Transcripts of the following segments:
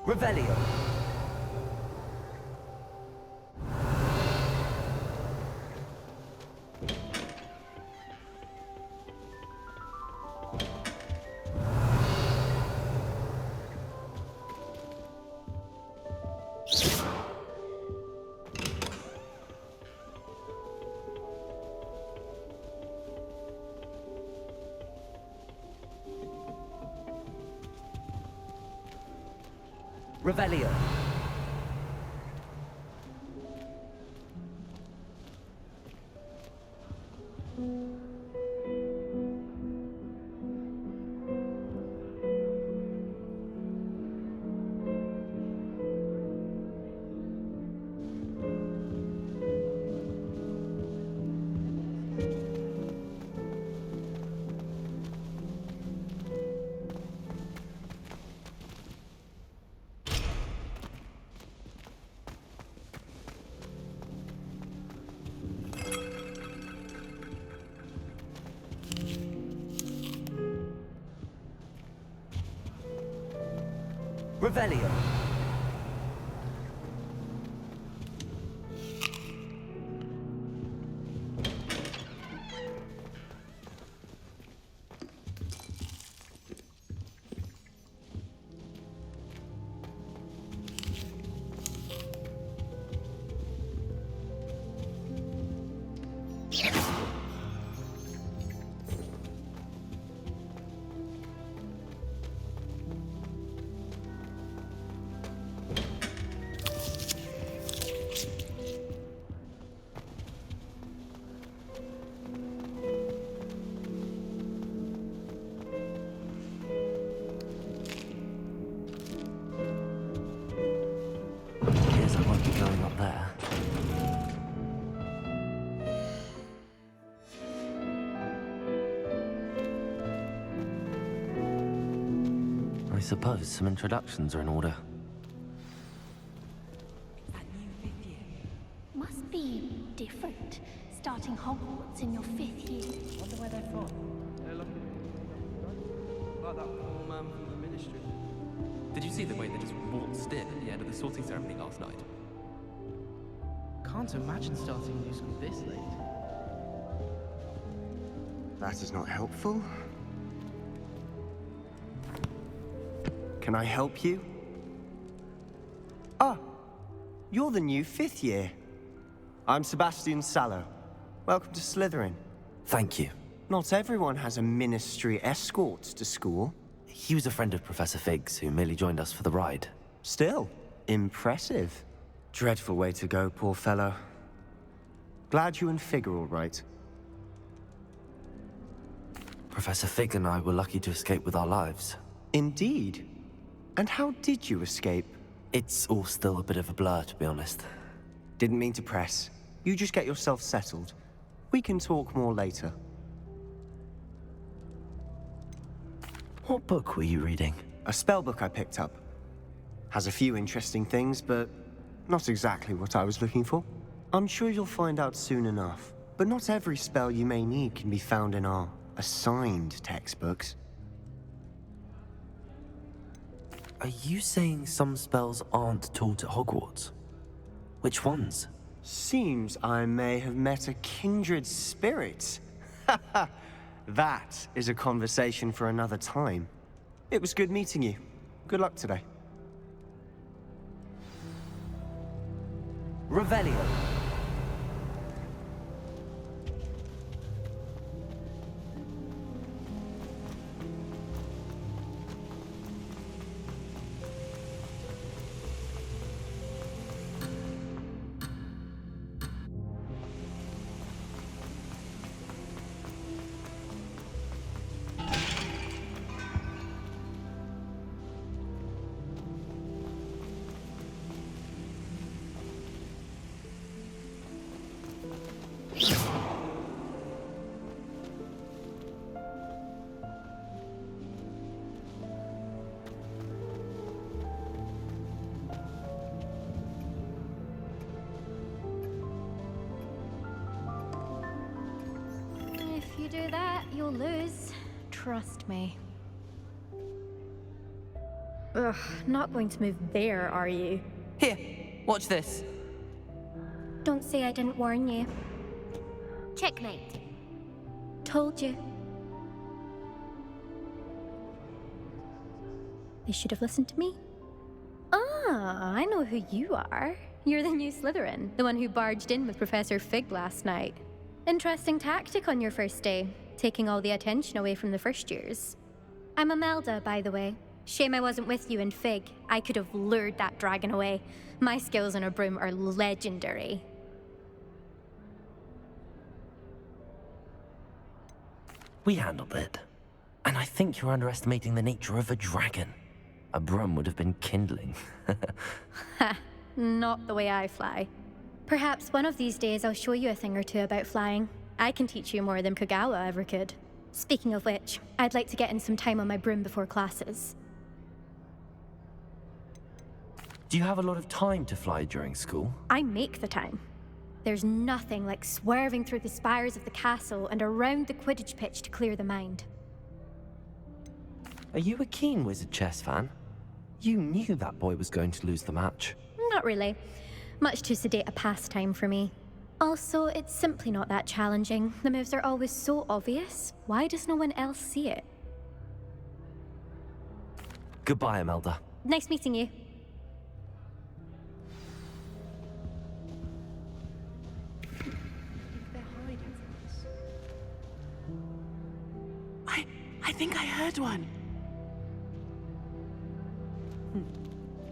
Revelio. Revelio. Revelio. Guess I won't be going up there. I suppose some introductions are in order. Must be different, starting Hogwarts in your 5th year. Wonder where they're from. They're lucky. Like that poor man from the ministry. Did you see the way they just waltzed in at the end of the sorting ceremony last night? Can't imagine starting new school this late. That is not helpful. Can I help you? Ah, you're the new 5th year. I'm Sebastian Sallow. Welcome to Slytherin. Thank you. Not everyone has a ministry escort to school. He was a friend of Professor Fig's who merely joined us for the ride. Still, impressive. Dreadful way to go, poor fellow. Glad you and Fig are all right. Professor Fig and I were lucky to escape with our lives. Indeed. And how did you escape? It's all still a bit of a blur, to be honest. Didn't mean to press. You just get yourself settled. We can talk more later. What book were you reading? A spell book I picked up. Has a few interesting things, but not exactly what I was looking for. I'm sure you'll find out soon enough. But not every spell you may need can be found in our assigned textbooks. Are you saying some spells aren't taught at Hogwarts? Which ones? Seems I may have met a kindred spirit. That is a conversation for another time. It was good meeting you. Good luck today. Revelio. If you do that, you'll lose. Trust me. Ugh, not going to move there, are you? Here, watch this. Don't say I didn't warn you. Checkmate. Told you. They should have listened to me. Ah, I know who you are. You're the new Slytherin, the one who barged in with Professor Fig last night. Interesting tactic on your first day, taking all the attention away from the first years. I'm Imelda, by the way. Shame I wasn't with you in Fig. I could have lured that dragon away. My skills on a broom are legendary. We handled it. And I think you're underestimating the nature of a dragon. A broom would have been kindling. Ha, not the way I fly. Perhaps one of these days I'll show you a thing or two about flying. I can teach you more than Kagawa ever could. Speaking of which, I'd like to get in some time on my broom before classes. Do you have a lot of time to fly during school? I make the time. There's nothing like swerving through the spires of the castle and around the Quidditch pitch to clear the mind. Are you a keen Wizard chess fan? You knew that boy was going to lose the match. Not really. Much too sedate a pastime for me. Also, it's simply not that challenging. The moves are always so obvious. Why does no one else see it? Goodbye, Imelda. Nice meeting you. I think I heard one.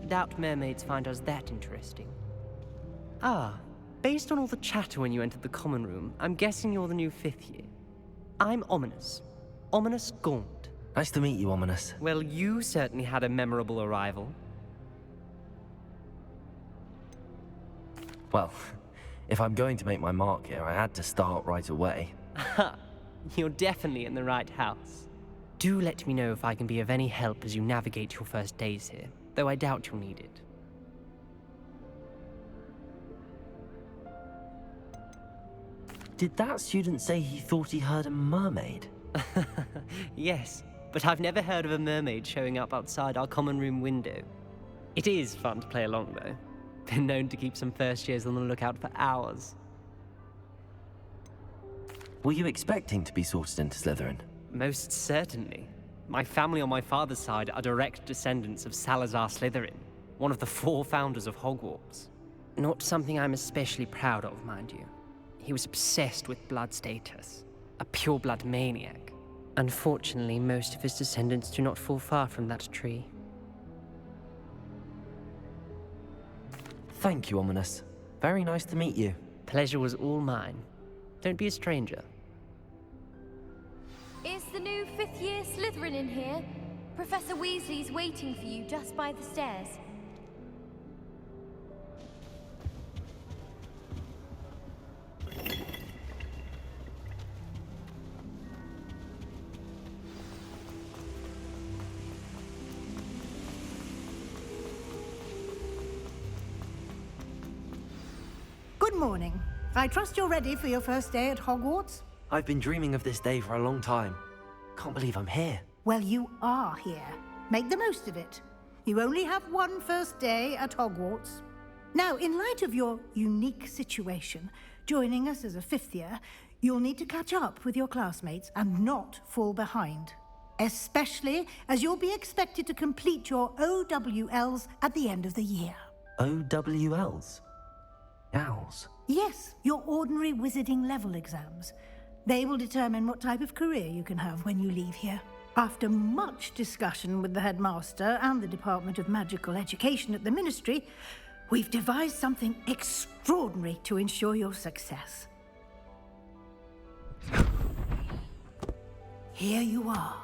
Doubt mermaids find us that interesting. Ah, based on all the chatter when you entered the common room, I'm guessing you're the new 5th year. I'm Ominous. Ominous Gaunt. Nice to meet you, Ominous. Well, you certainly had a memorable arrival. Well, if I'm going to make my mark here, I had to start right away. Ha! You're definitely in the right house. Do let me know if I can be of any help as you navigate your first days here, though I doubt you'll need it. Did that student say he thought he heard a mermaid? Yes, but I've never heard of a mermaid showing up outside our common room window. It is fun to play along, though. Been known to keep some first years on the lookout for hours. Were you expecting to be sorted into Slytherin? Most certainly. My family on my father's side are direct descendants of Salazar Slytherin, one of the 4 founders of Hogwarts. Not something I'm especially proud of, mind you. He was obsessed with blood status, a pure-blood maniac. Unfortunately, most of his descendants do not fall far from that tree. Thank you, Ominous. Very nice to meet you. Pleasure was all mine. Don't be a stranger. Is the new 5th year Slytherin in here? Professor Weasley's waiting for you just by the stairs. Good morning. I trust you're ready for your first day at Hogwarts? I've been dreaming of this day for a long time. Can't believe I'm here. Well, you are here. Make the most of it. You only have one first day at Hogwarts. Now, in light of your unique situation, joining us as a 5th year, you'll need to catch up with your classmates and not fall behind. Especially as you'll be expected to complete your OWLs at the end of the year. OWLs? Owls? Yes, your ordinary wizarding level exams. They will determine what type of career you can have when you leave here. After much discussion with the headmaster and the Department of Magical Education at the Ministry, we've devised something extraordinary to ensure your success. Here you are.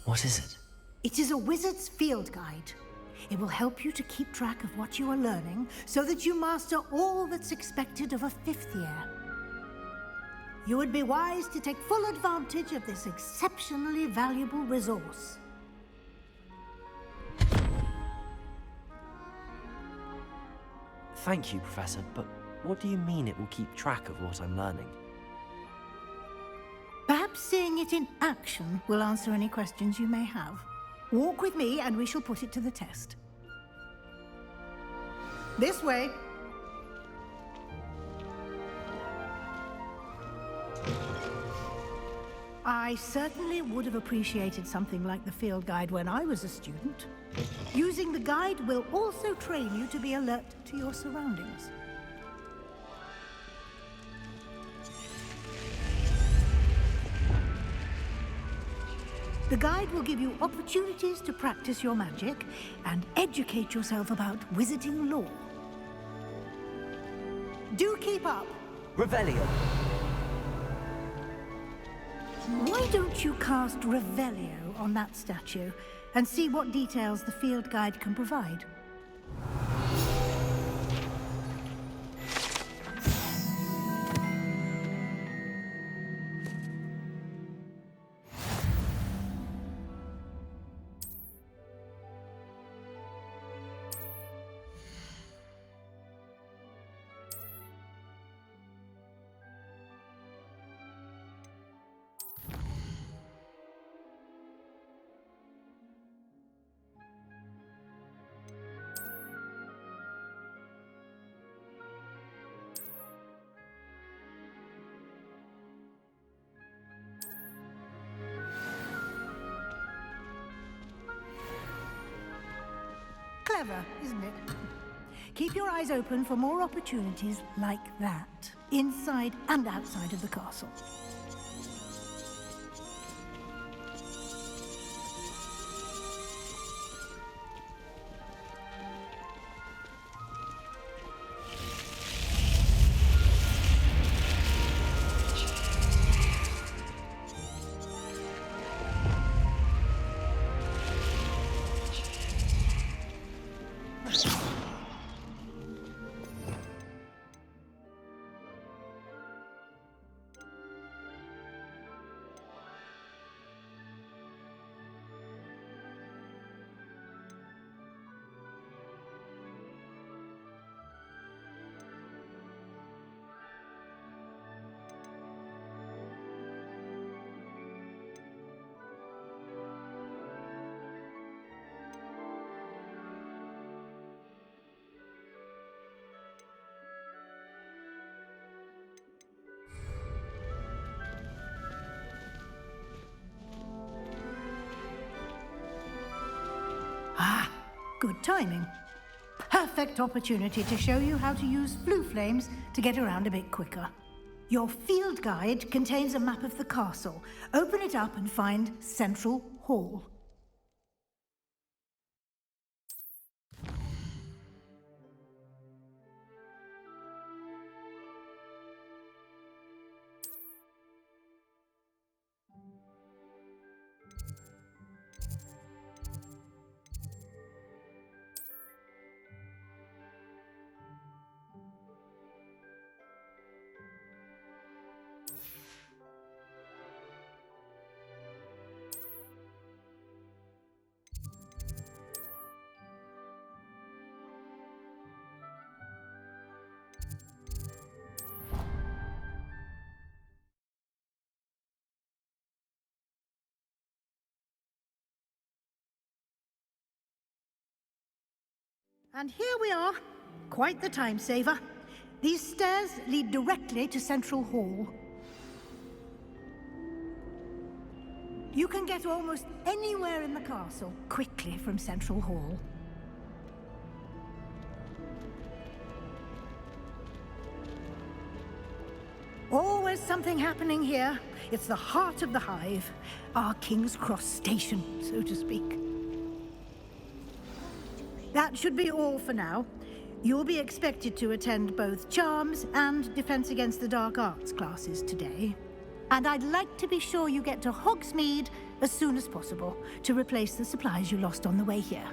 What is it? It is a wizard's field guide. It will help you to keep track of what you are learning so that you master all that's expected of a 5th year. You would be wise to take full advantage of this exceptionally valuable resource. Thank you, Professor, but what do you mean it will keep track of what I'm learning? Perhaps seeing it in action will answer any questions you may have. Walk with me and we shall put it to the test. This way. I certainly would have appreciated something like the field guide when I was a student. Using the guide will also train you to be alert to your surroundings. The guide will give you opportunities to practice your magic and educate yourself about wizarding lore. Do keep up! Revelio! Why don't you cast Revelio on that statue and see what details the field guide can provide? Clever, isn't it? Keep your eyes open for more opportunities like that, inside and outside of the castle. Ah, good timing. Perfect opportunity to show you how to use flue flames to get around a bit quicker. Your field guide contains a map of the castle. Open it up and find Central Hall. And here we are. Quite the time saver. These stairs lead directly to Central Hall. You can get almost anywhere in the castle quickly from Central Hall. Always something happening here. It's the heart of the hive, our King's Cross station, so to speak. That should be all for now. You'll be expected to attend both Charms and Defense Against the Dark Arts classes today. And I'd like to be sure you get to Hogsmeade as soon as possible to replace the supplies you lost on the way here.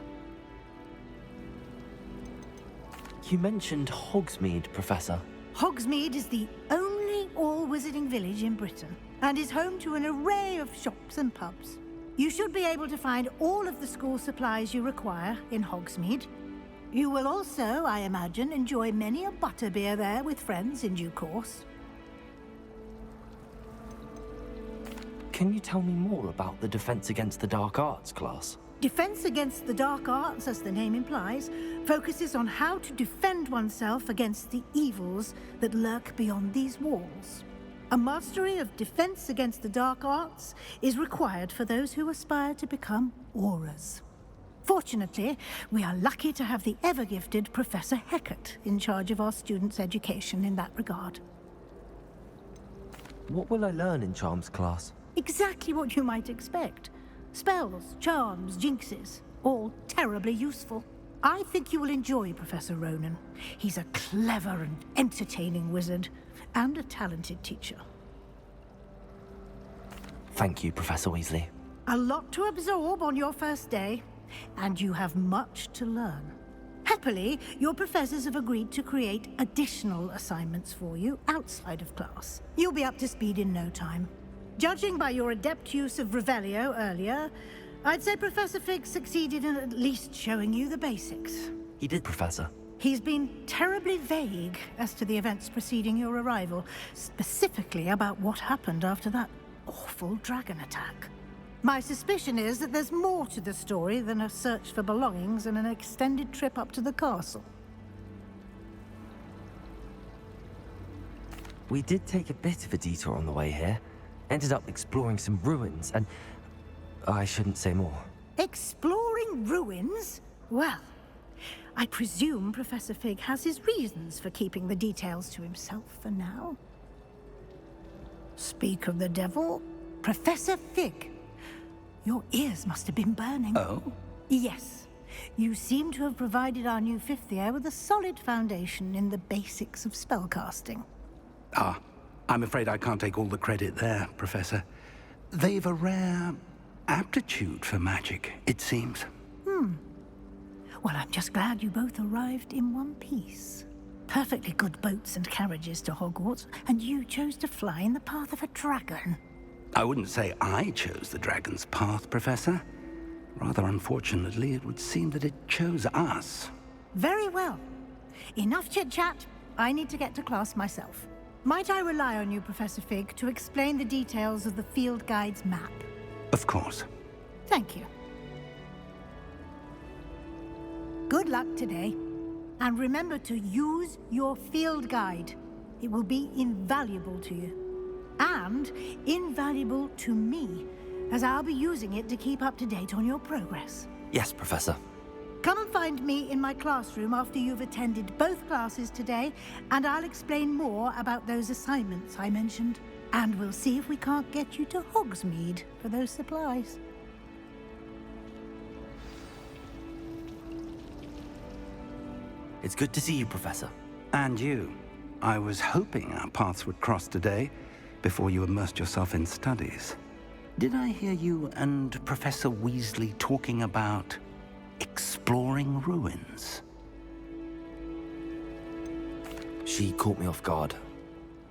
You mentioned Hogsmeade, Professor. Hogsmeade is the only all-wizarding village in Britain and is home to an array of shops and pubs. You should be able to find all of the school supplies you require in Hogsmeade. You will also, I imagine, enjoy many a butterbeer there with friends in due course. Can you tell me more about the Defense Against the Dark Arts class? Defense Against the Dark Arts, as the name implies, focuses on how to defend oneself against the evils that lurk beyond these walls. A mastery of Defense Against the Dark Arts is required for those who aspire to become auras. Fortunately, we are lucky to have the ever-gifted Professor Hecat in charge of our students' education in that regard. What will I learn in Charms class? Exactly what you might expect. Spells, charms, jinxes, all terribly useful. I think you will enjoy Professor Ronan. He's a clever and entertaining wizard, and a talented teacher. Thank you, Professor Weasley. A lot to absorb on your first day, and you have much to learn. Happily, your professors have agreed to create additional assignments for you outside of class. You'll be up to speed in no time. Judging by your adept use of Revelio earlier, I'd say Professor Fig succeeded in at least showing you the basics. He did, Professor. He's been terribly vague as to the events preceding your arrival, specifically about what happened after that awful dragon attack. My suspicion is that there's more to the story than a search for belongings and an extended trip up to the castle. We did take a bit of a detour on the way here. Ended up exploring some ruins and... I shouldn't say more. Exploring ruins? Well, I presume Professor Fig has his reasons for keeping the details to himself for now. Speak of the devil, Professor Fig. Your ears must have been burning. Oh? Yes. You seem to have provided our new fifth year with a solid foundation in the basics of spellcasting. Ah, I'm afraid I can't take all the credit there, Professor. They've a rare aptitude for magic, it seems. Well, I'm just glad you both arrived in one piece. Perfectly good boats and carriages to Hogwarts, and you chose to fly in the path of a dragon. I wouldn't say I chose the dragon's path, Professor. Rather unfortunately, it would seem that it chose us. Very well. Enough chit-chat. I need to get to class myself. Might I rely on you, Professor Fig, to explain the details of the field guide's map? Of course. Thank you. Good luck today. And remember to use your field guide. It will be invaluable to you. And invaluable to me, as I'll be using it to keep up to date on your progress. Yes, Professor. Come and find me in my classroom after you've attended both classes today, and I'll explain more about those assignments I mentioned. And we'll see if we can't get you to Hogsmeade for those supplies. It's good to see you, Professor. And you. I was hoping our paths would cross today, before you immersed yourself in studies. Did I hear you and Professor Weasley talking about exploring ruins? She caught me off guard.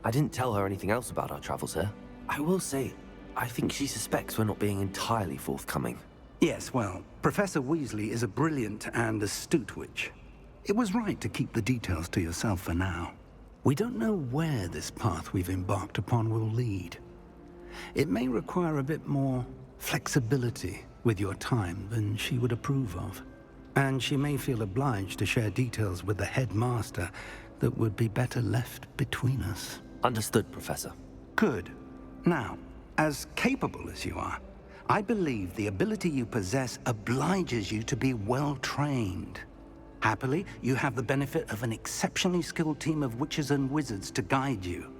I didn't tell her anything else about our travels here. I will say, I think she suspects we're not being entirely forthcoming. Yes, well, Professor Weasley is a brilliant and astute witch. It was right to keep the details to yourself for now. We don't know where this path we've embarked upon will lead. It may require a bit more flexibility with your time than she would approve of. And she may feel obliged to share details with the headmaster that would be better left between us. Understood, Professor. Good. Now, as capable as you are, I believe the ability you possess obliges you to be well-trained. Happily, you have the benefit of an exceptionally skilled team of witches and wizards to guide you.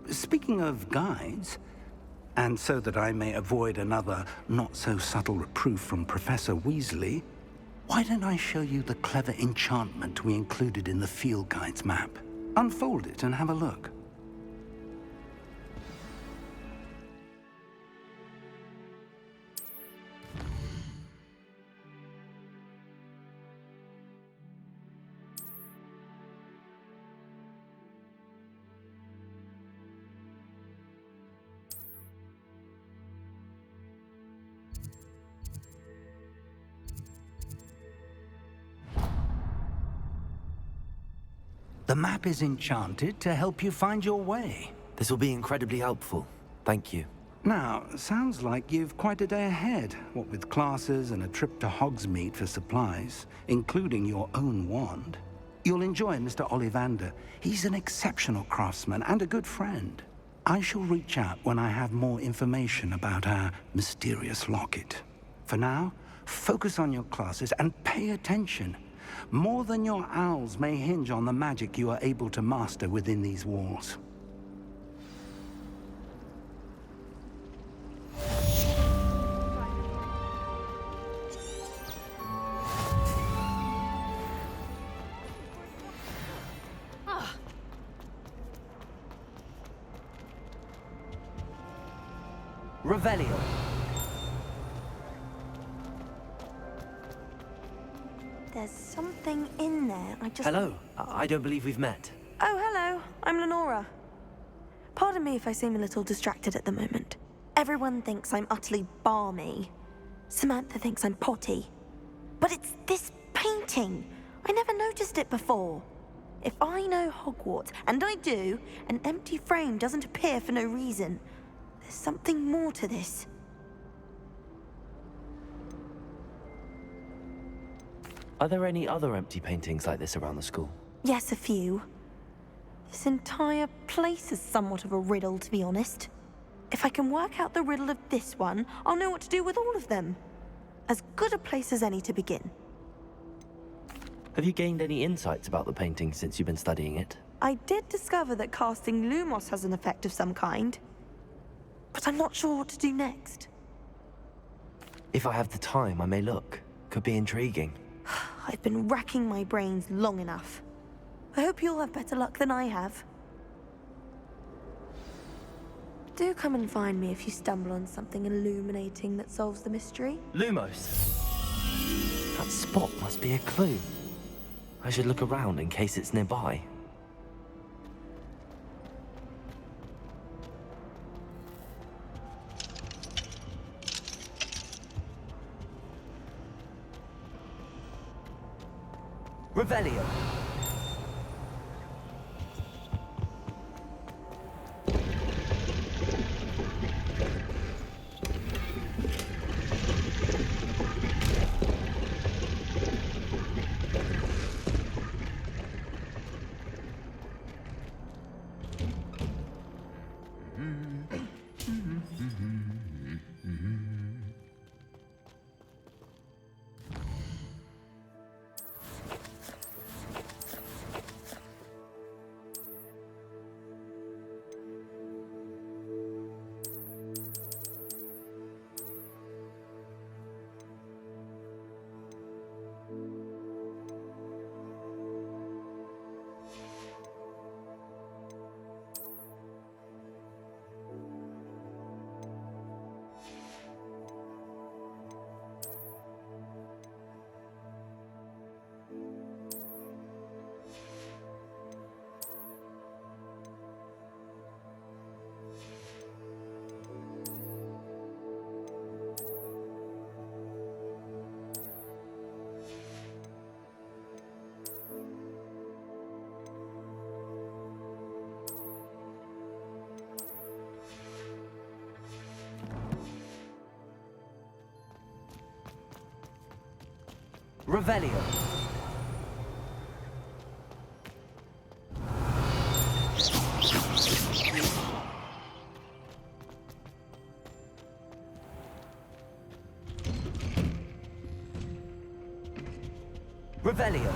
Speaking of guides, and so that I may avoid another not-so-subtle reproof from Professor Weasley, why don't I show you the clever enchantment we included in the field guide's map? Unfold it and have a look. The map is enchanted to help you find your way. This will be incredibly helpful. Thank you. Now, sounds like you've quite a day ahead, what with classes and a trip to Hogsmeade for supplies, including your own wand. You'll enjoy Mr. Ollivander. He's an exceptional craftsman and a good friend. I shall reach out when I have more information about our mysterious locket. For now, focus on your classes and pay attention. More than your owls may hinge on the magic you are able to master within these walls. Revelio. There's something in there. Hello. I don't believe we've met. Oh, hello. I'm Lenora. Pardon me if I seem a little distracted at the moment. Everyone thinks I'm utterly balmy. Samantha thinks I'm potty. But it's this painting. I never noticed it before. If I know Hogwarts, and I do, an empty frame doesn't appear for no reason. There's something more to this. Are there any other empty paintings like this around the school? Yes, a few. This entire place is somewhat of a riddle, to be honest. If I can work out the riddle of this one, I'll know what to do with all of them. As good a place as any to begin. Have you gained any insights about the painting since you've been studying it? I did discover that casting Lumos has an effect of some kind. But I'm not sure what to do next. If I have the time, I may look. Could be intriguing. I've been racking my brains long enough. I hope you'll have better luck than I have. Do come and find me if you stumble on something illuminating that solves the mystery. Lumos. That spot must be a clue. I should look around in case it's nearby. Revelio. Revelio. Revelio.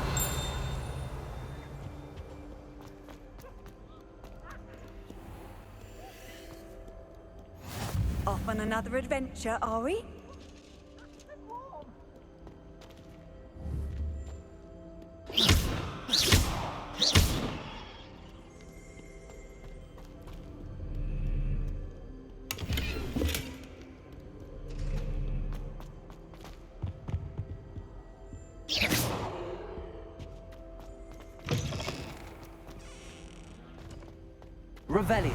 Off on another adventure, are we? Revelio.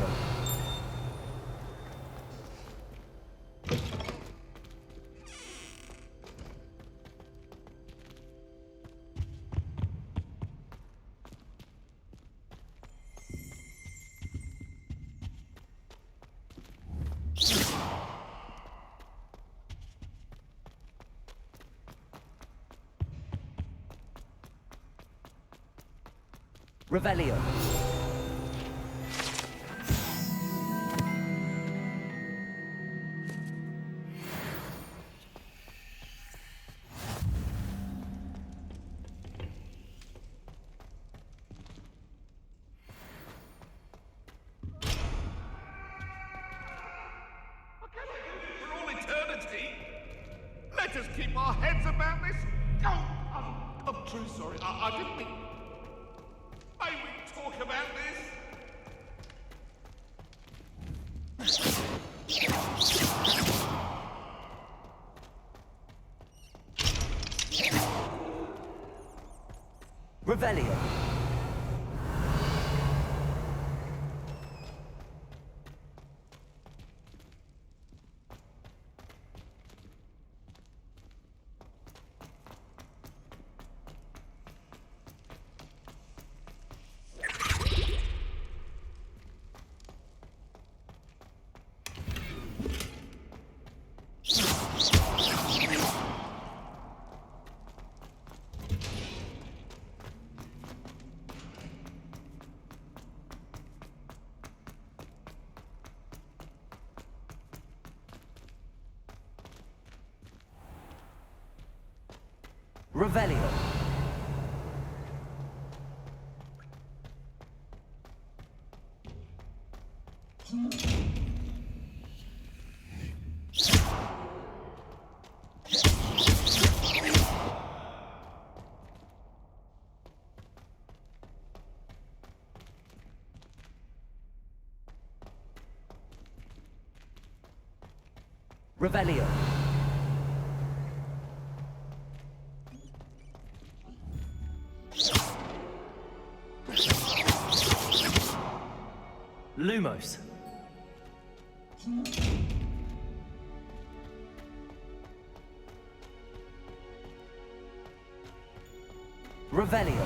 Revelio. For all eternity? Let us keep our heads about this. Oh, I'm truly sorry. I didn't mean... May we talk about this? Revelio. Revelio. Revelio. Lumos. Revelio.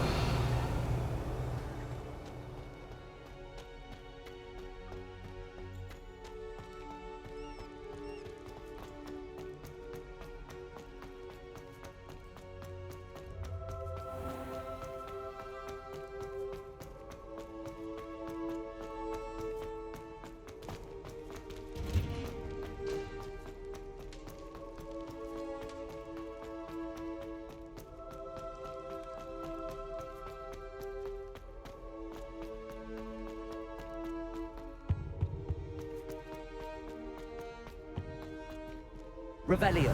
Revelio.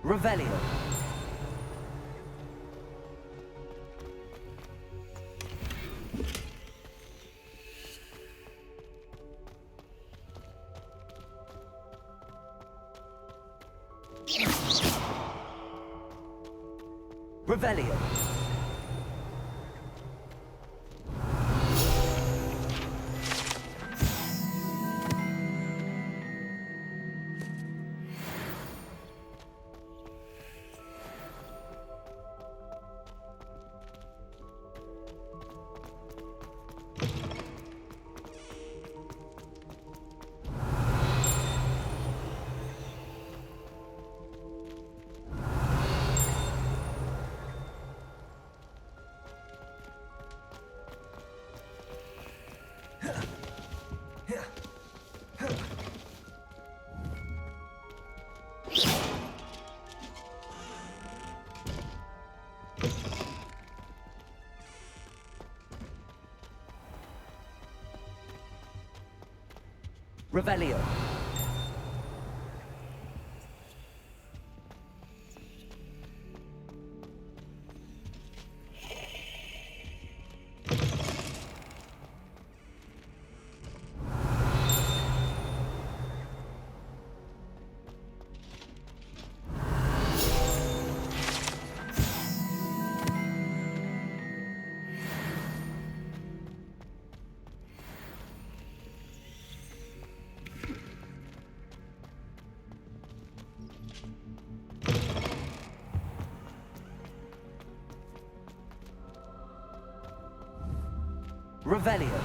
Revelio. Revelio. Revelio. Revelio.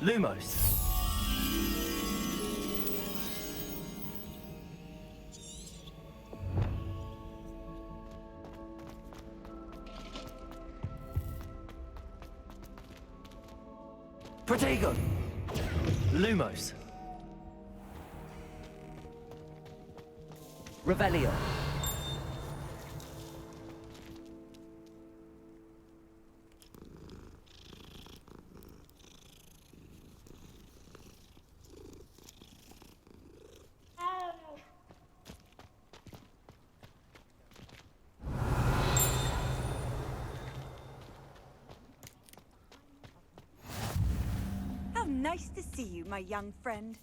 Lumos. Protego. Lumos. Revelio. How nice to see you, my young friend.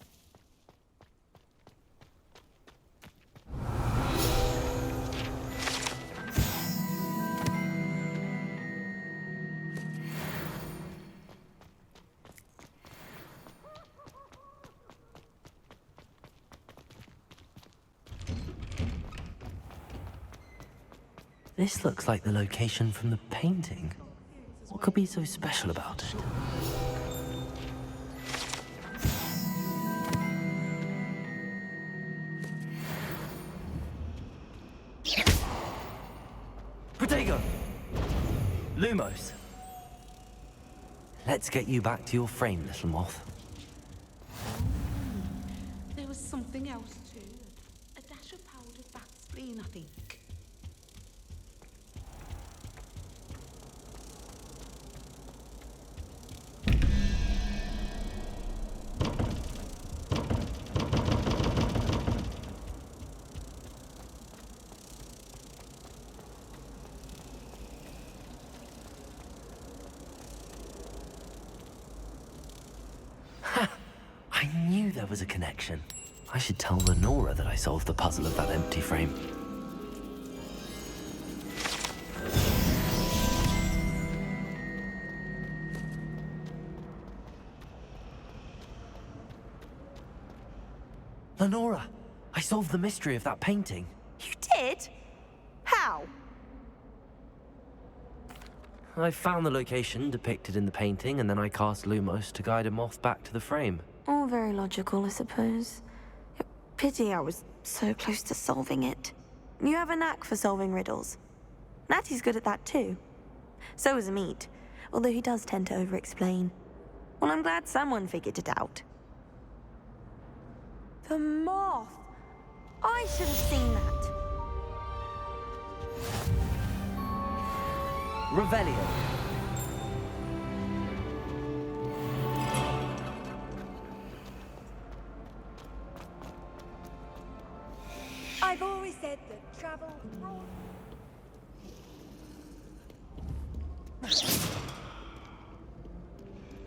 This looks like the location from the painting. What could be so special about it? Protego! Lumos! Let's get you back to your frame, little moth. There was something else too. A dash of powdered bat spleen, I think. I knew there was a connection. I should tell Lenora that I solved the puzzle of that empty frame. Lenora, I solved the mystery of that painting. You did? How? I found the location depicted in the painting, and then I cast Lumos to guide a moth back to the frame. All very logical, I suppose. Pity I was so close to solving it. You have a knack for solving riddles. Natty's good at that too. So is Amit, although he does tend to over-explain. Well, I'm glad someone figured it out. The moth! I should have seen that. Revelio. I've always said that travel...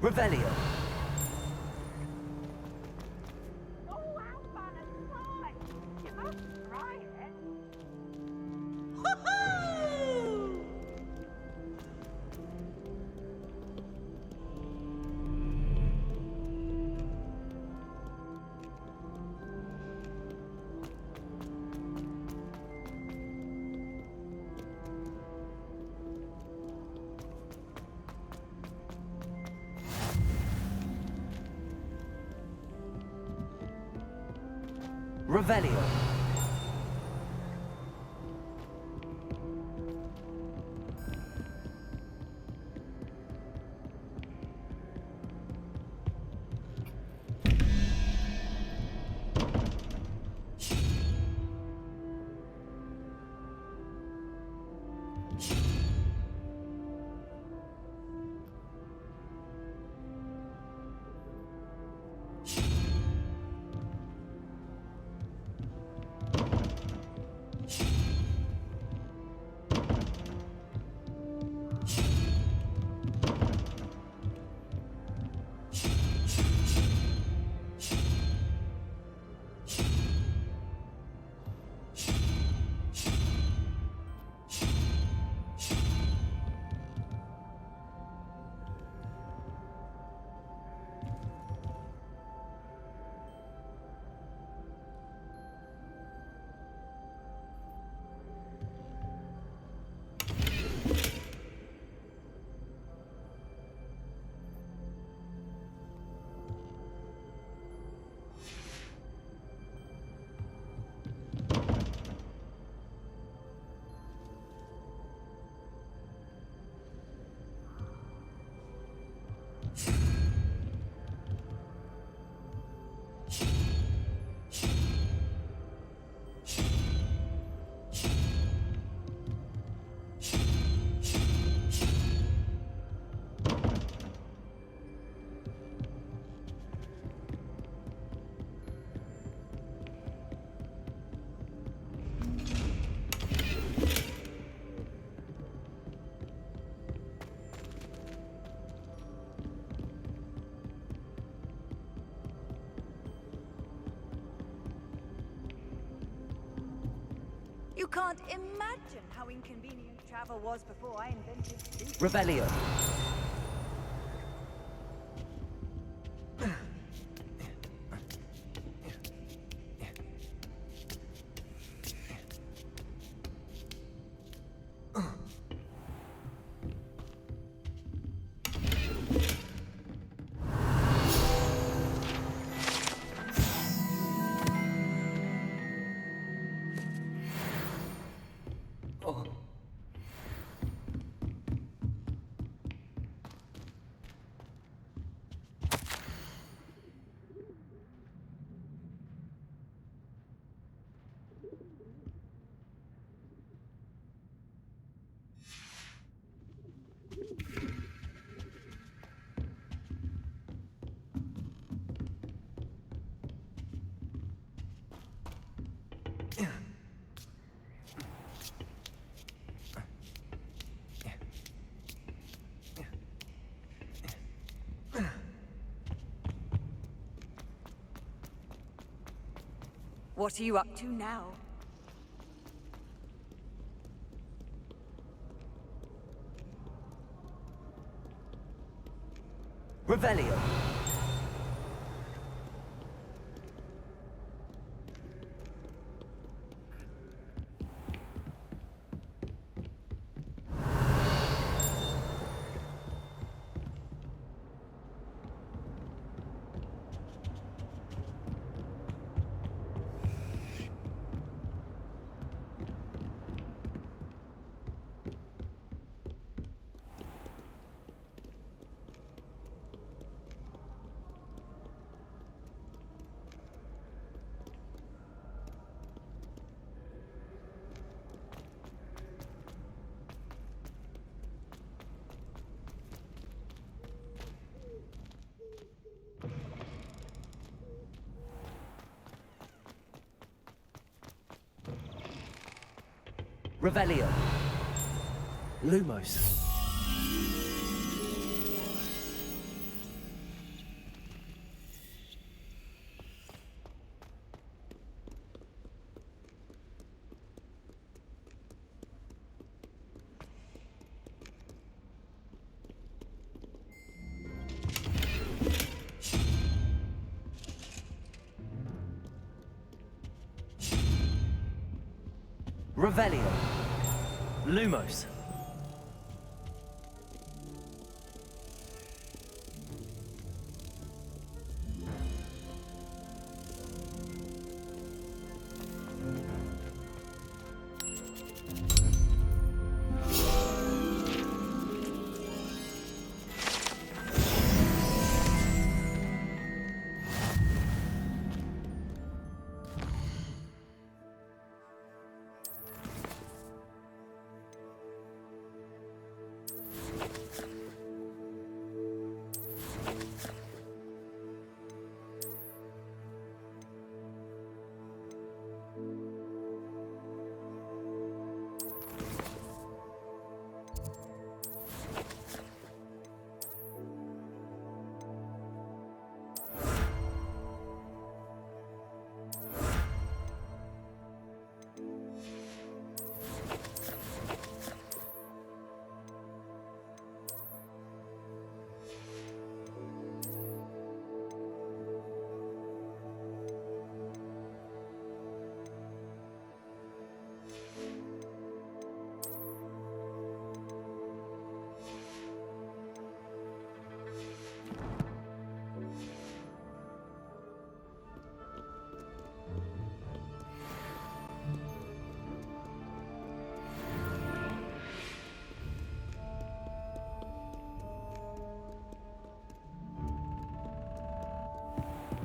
Revelio. Revelio. You can't imagine how inconvenient travel was before I invented sleep. Revelio. What are you up to now? Revelio. Revelio. Lumos. Revelio. Lumos.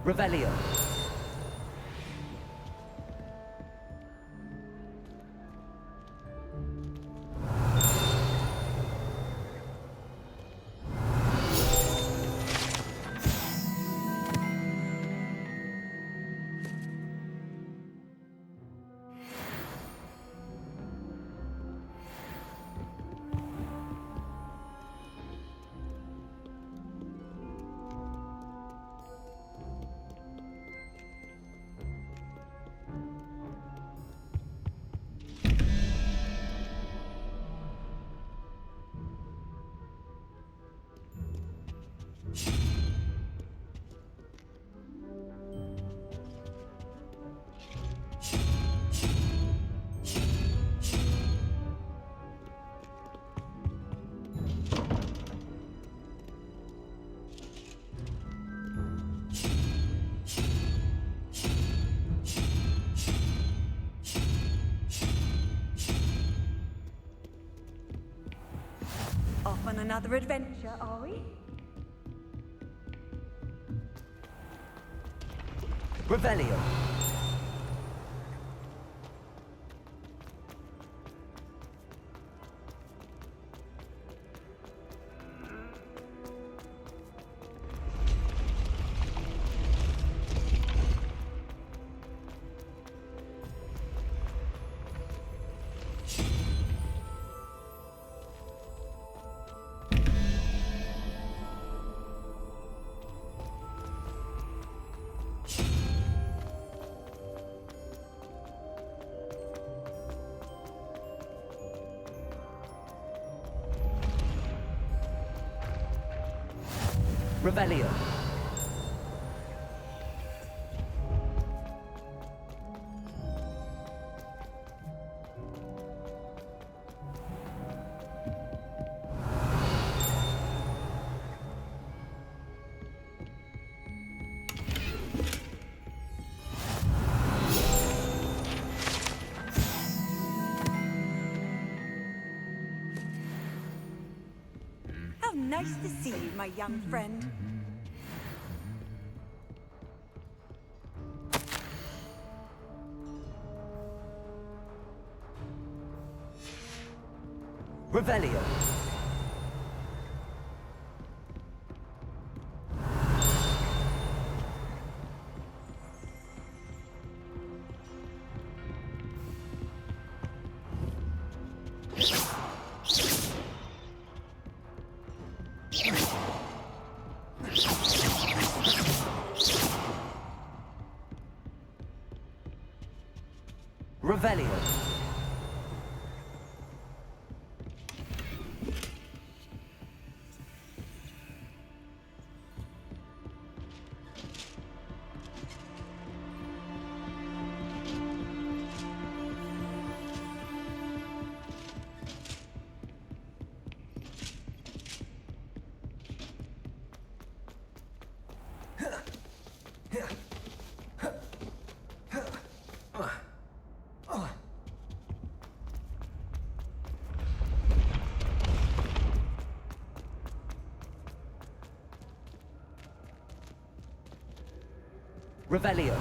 Revelio. on another adventure, are we? Revelio. Revelio. How nice to see you, my young friend. Revelio. Revelio. Revelio.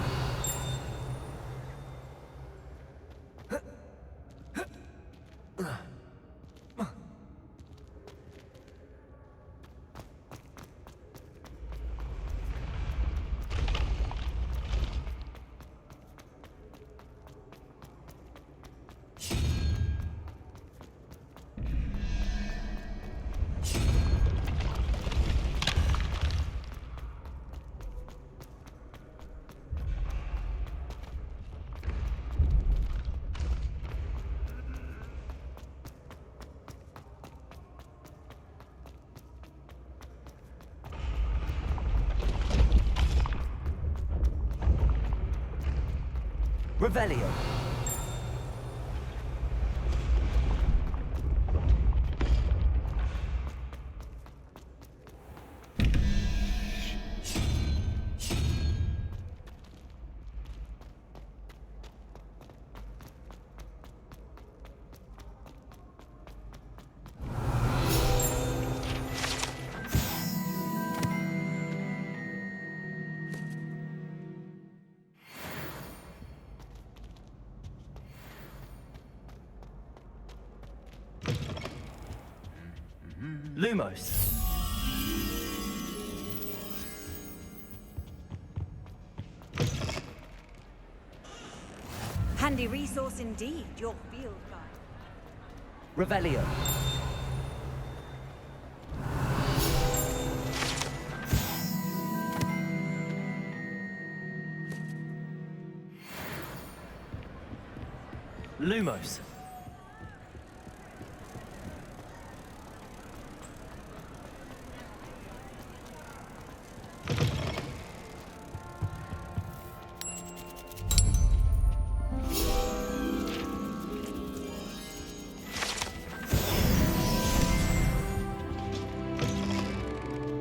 Revelio. Lumos. Handy resource indeed, your field guide. Revelio. Lumos.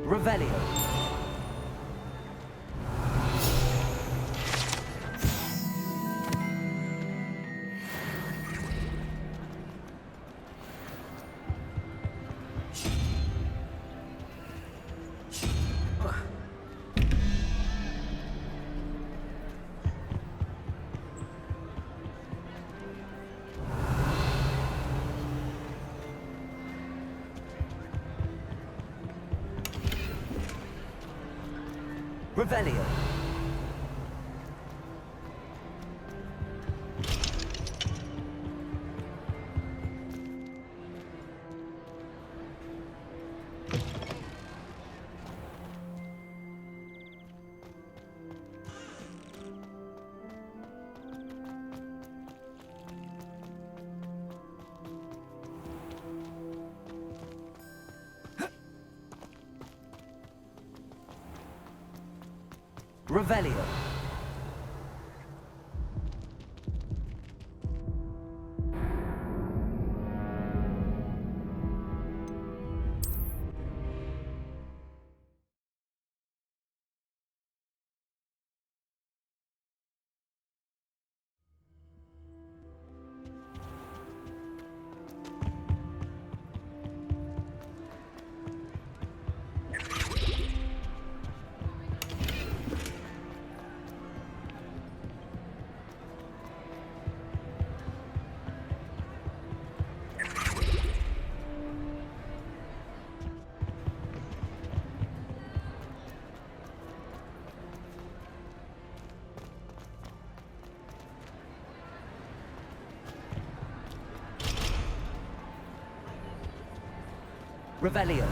Revelio. Revelio. Revelio. Revelio.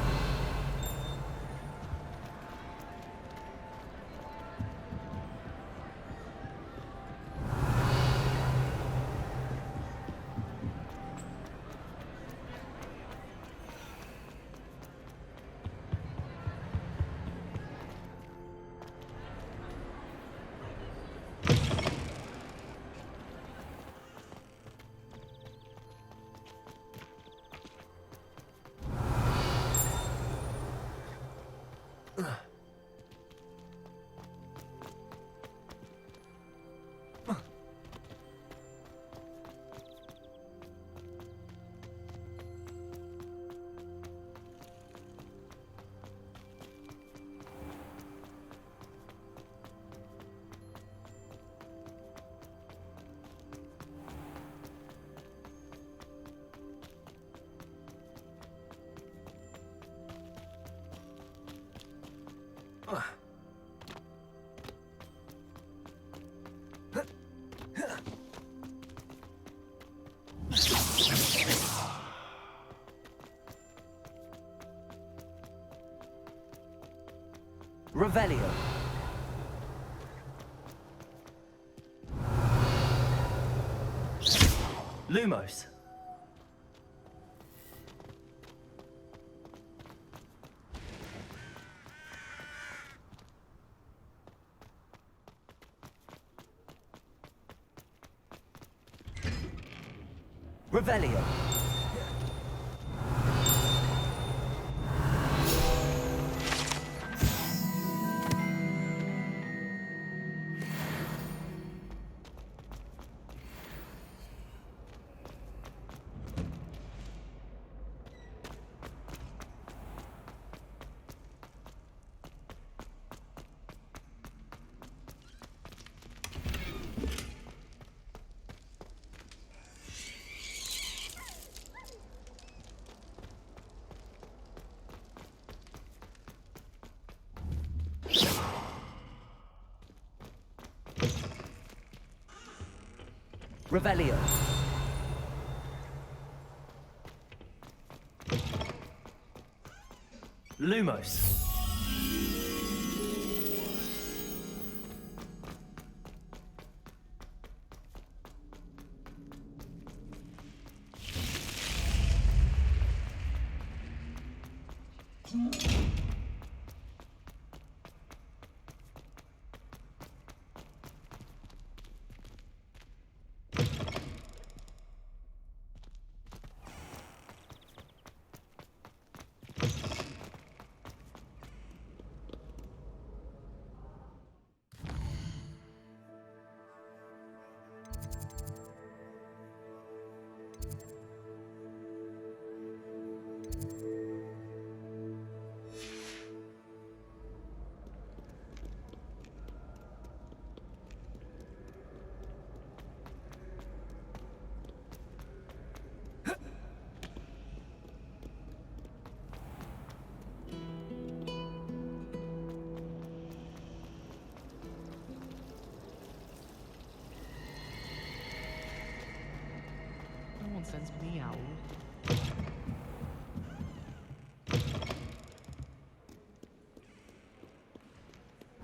Revelio. Lumos. Revelio. Revelio. Lumos.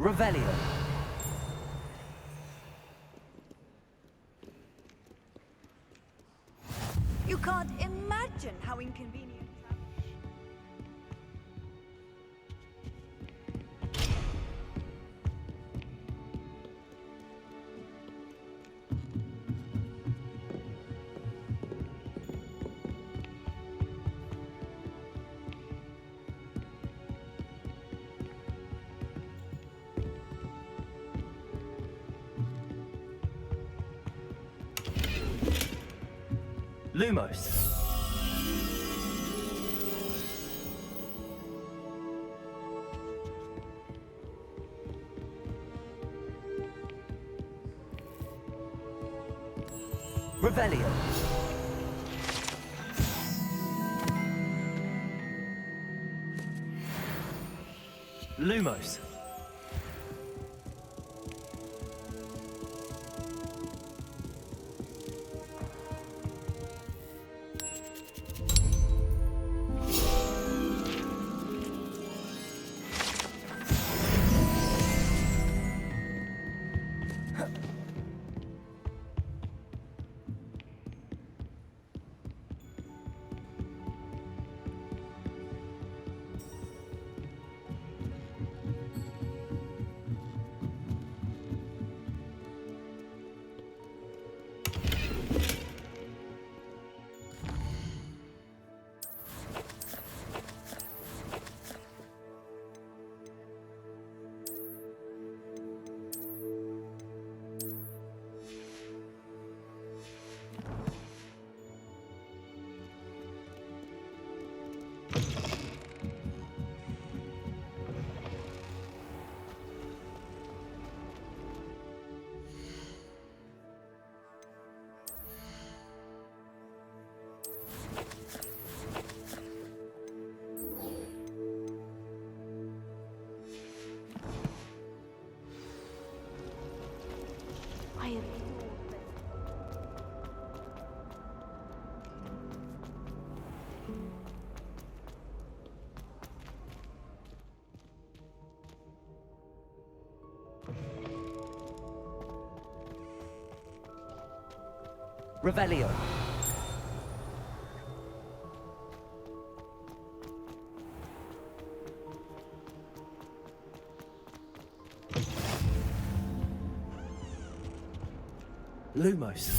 Revelio. You can't imagine how inconvenient. Lumos. Revelio. Lumos. Revelio. Lumos.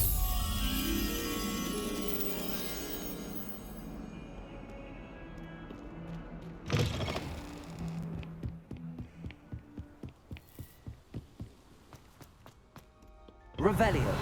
Revelio.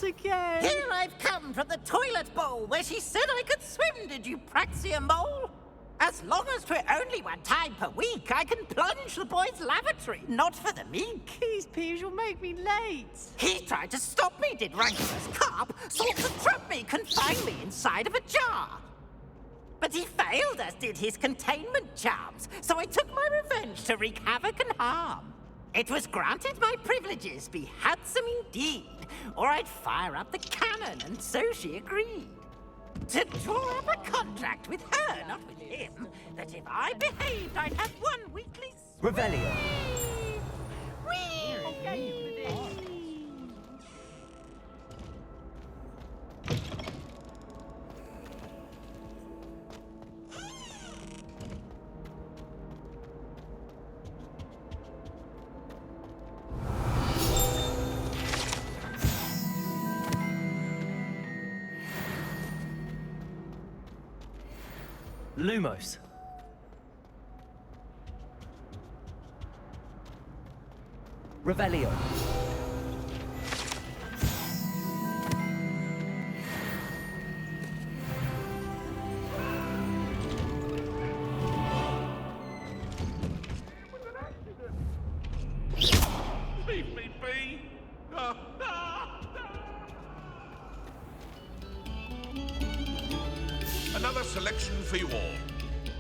Again. Here I've come from the toilet bowl where she said I could swim, did you praxia mole? As long as 'twere only one time per week, I can plunge the boy's lavatory, not for the meek. These peas will make me late. He tried to stop me, did rancorous carp, sought to trap me, confine me inside of a jar. But he failed, as did his containment charms, so I took my revenge to wreak havoc and harm. It was granted my privileges be handsome indeed, or I'd fire up the cannon, and so she agreed. To draw up a contract with her, not with him, that if I behaved, I'd have one weekly... Revelio. Lumos. Revelio. Leave me be! Another selection for you all.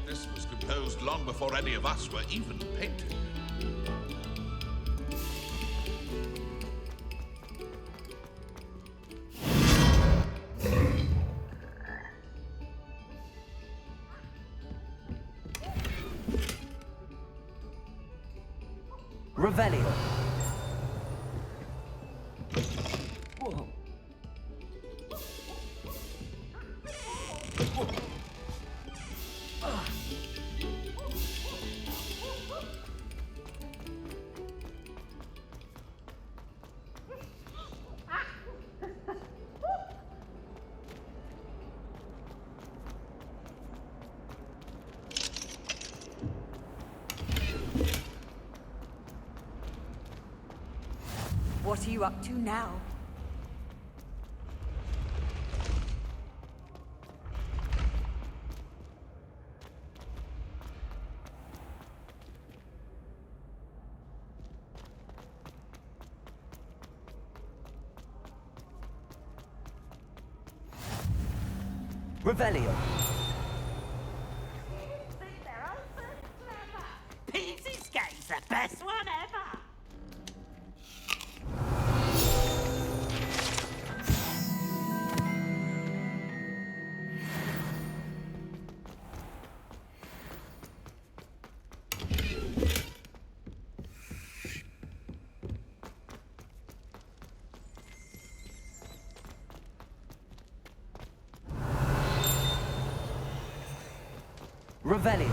This was composed long before any of us were even painted. Revelio. Whoa. What are you up to now? Revelio. Peasy Skate's the best one ever! Revelio.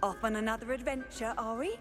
Off on another adventure, are we?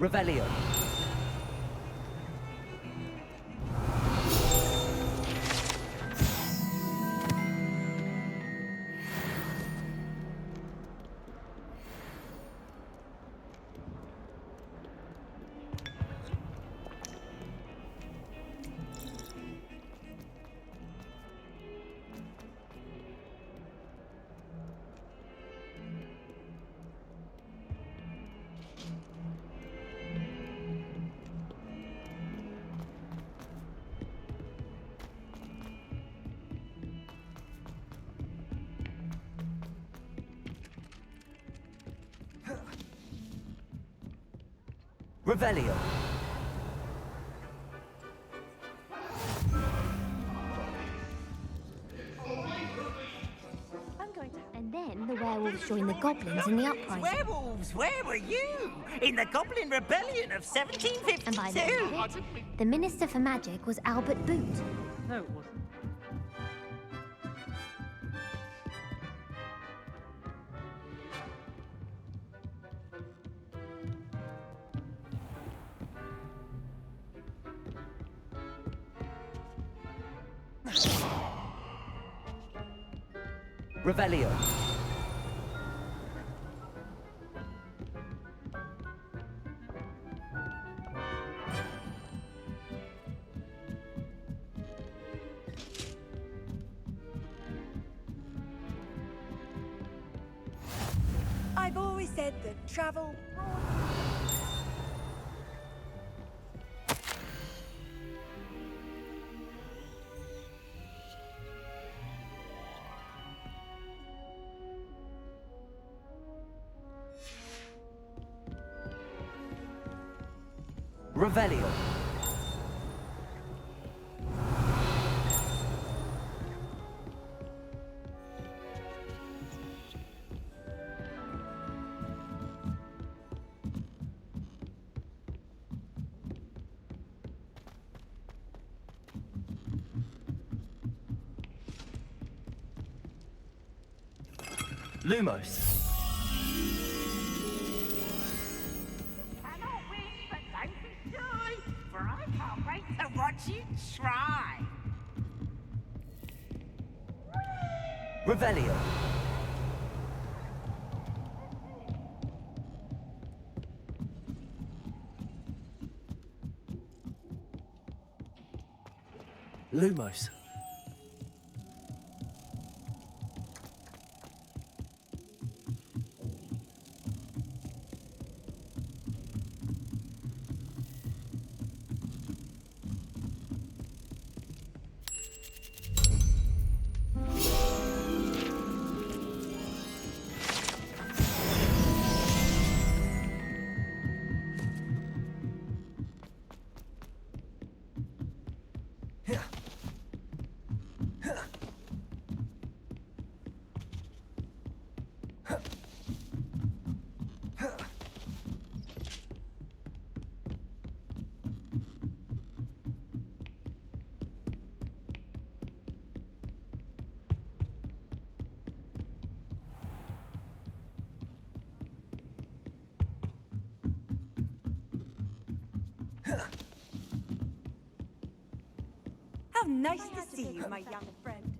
Revelio. Revelio. the werewolves joined the goblins in the uprising. Werewolves, where were you? In the Goblin Rebellion of 1752? And by the end of it, the Minister for Magic was Albert Boot. No, it wasn't. Revelio. I've always said that travel... Revelio. Lumos. Cannot win, but don't be shy, for I can't wait to watch you try. Revelio. Lumos. How nice to see you, my young friend.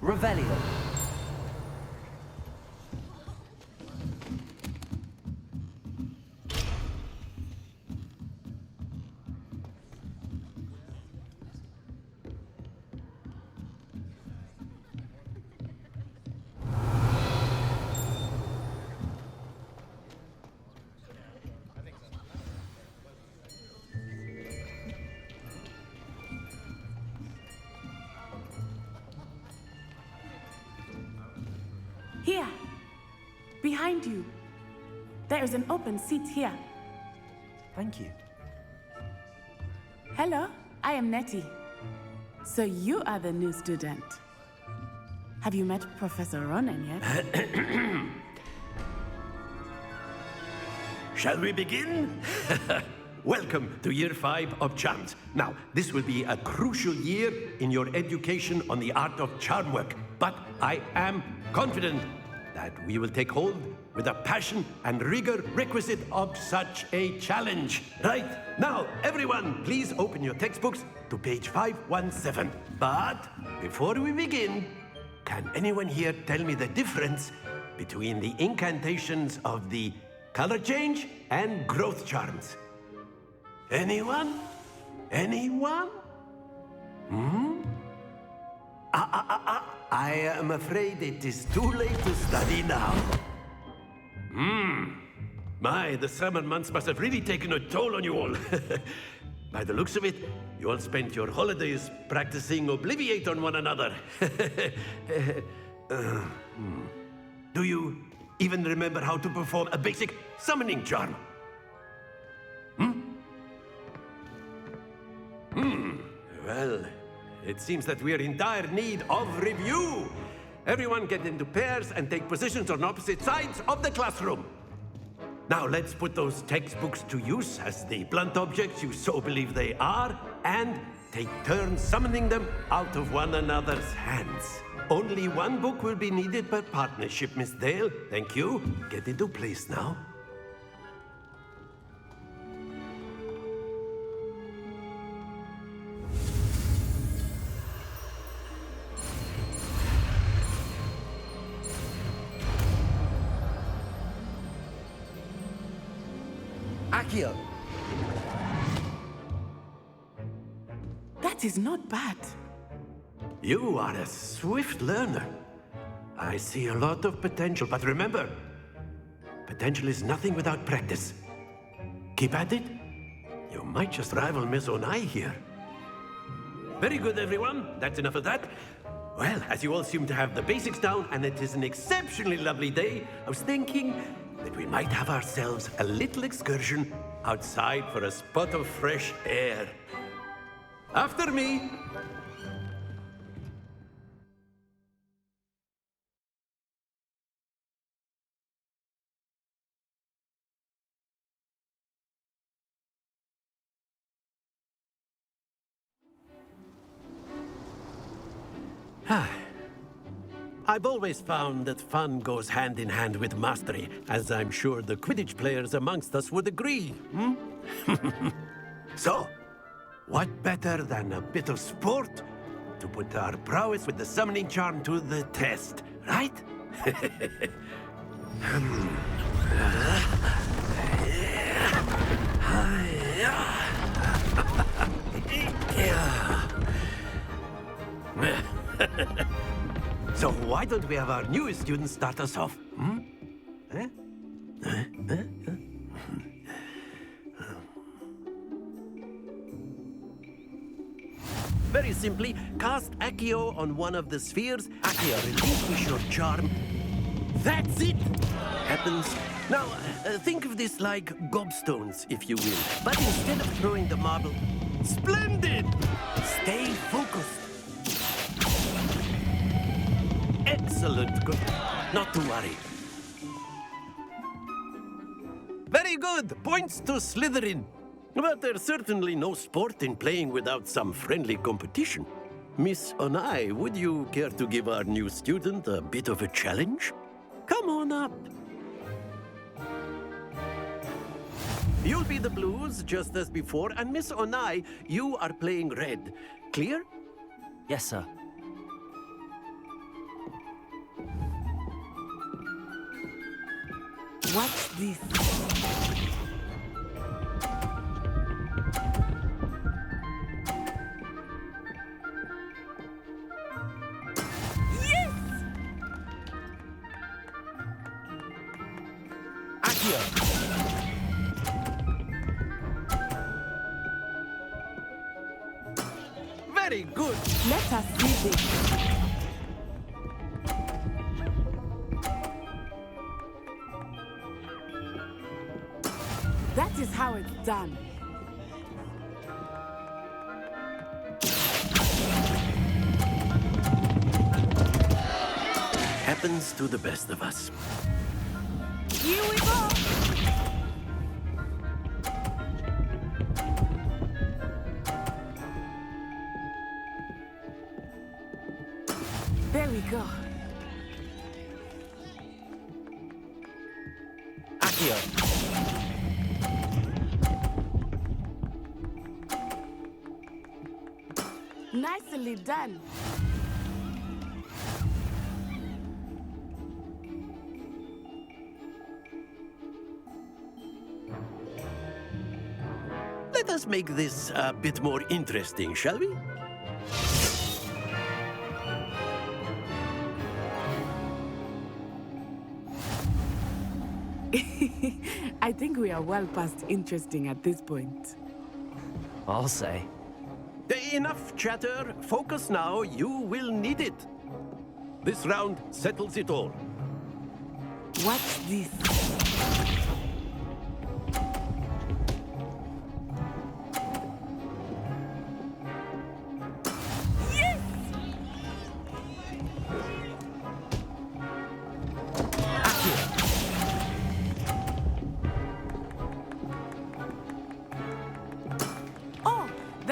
Revelio. Here, behind you. There is an open seat here. Thank you. Hello, I am Nettie. So you are the new student. Have you met Professor Ronan yet? Shall we begin? Welcome to Year 5 of Charms. Now, this will be a crucial year in your education on the art of charm work, but I am confident that we will take hold with the passion and rigor requisite of such a challenge. Right, now, everyone, please open your textbooks to page 517. But before we begin, can anyone here tell me the difference between the incantations of the color change and growth charms? Anyone? Anyone? I am afraid it is too late to study now. My, the summer months must have really taken a toll on you all. By the looks of it, you all spent your holidays practicing Obliviate on one another. Do you even remember how to perform a basic summoning charm? Well, it seems that we are in dire need of review. everyone get into pairs and take positions on opposite sides of the classroom. Now let's put those textbooks to use as the blunt objects you so believe they are, and take turns summoning them out of one another's hands. Only one book will be needed per partnership, Miss Dale. Thank you. Get into place now. Akio! That is not bad. You are a swift learner. I see a lot of potential, but remember, potential is nothing without practice. Keep at it. You might just rival Miss Onai here. Very good, everyone. That's enough of that. Well, as you all seem to have the basics down, and it is an exceptionally lovely day, I was thinking that we might have ourselves a little excursion outside for a spot of fresh air. After me. I've always found that fun goes hand in hand with mastery, as I'm sure the Quidditch players amongst us would agree. So, what better than a bit of sport to put our prowess with the summoning charm to the test, right? So why don't we have our newest student start us off? Very simply, cast Accio on one of the spheres. Accio, relinquish your charm. That's it! Happens. Now, think of this like gobstones, if you will. But instead of throwing the marble... Splendid! Stay focused. Excellent. Good. Not to worry. Very good. Points to Slytherin. But there's certainly no sport in playing without some friendly competition. Miss Onai, would you care to give our new student a bit of a challenge? Come on up. You'll be the blues, just as before, and Miss Onai, you are playing red. Clear? Yes, sir. What's this? Yes! Accio. Very good. Let us see this. That is how it's done. Happens to the best of us. Here we go! There we go. Accio. Nicely done. Let us make this a bit more interesting, shall we? I think we are well past interesting at this point. I'll say. Enough chatter. Focus now. You will need it. This round settles it all. What's this? Yes!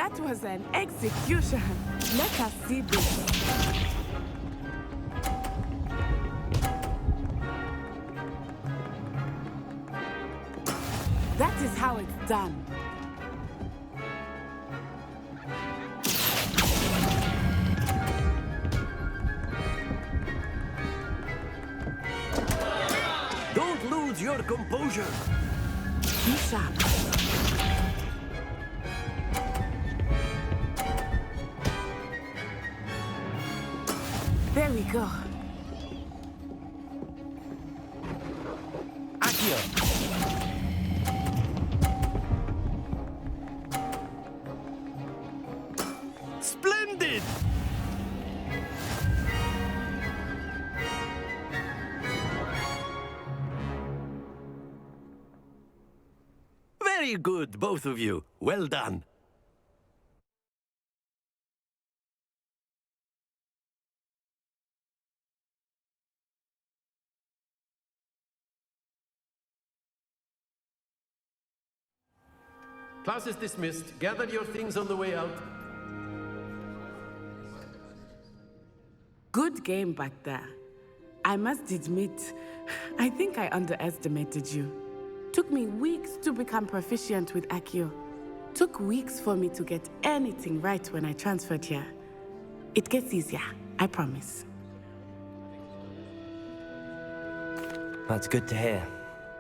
That was an execution. Let us see this. That is how it's done. Don't lose your composure. Be sharp. There we go. Accio! Splendid! Very good, both of you. Well done. Class is dismissed. Gather your things on the way out. Good game back there. I must admit, I think I underestimated you. Took me weeks to become proficient with Accio. Took weeks for me to get anything right when I transferred here. It gets easier, I promise. That's good to hear.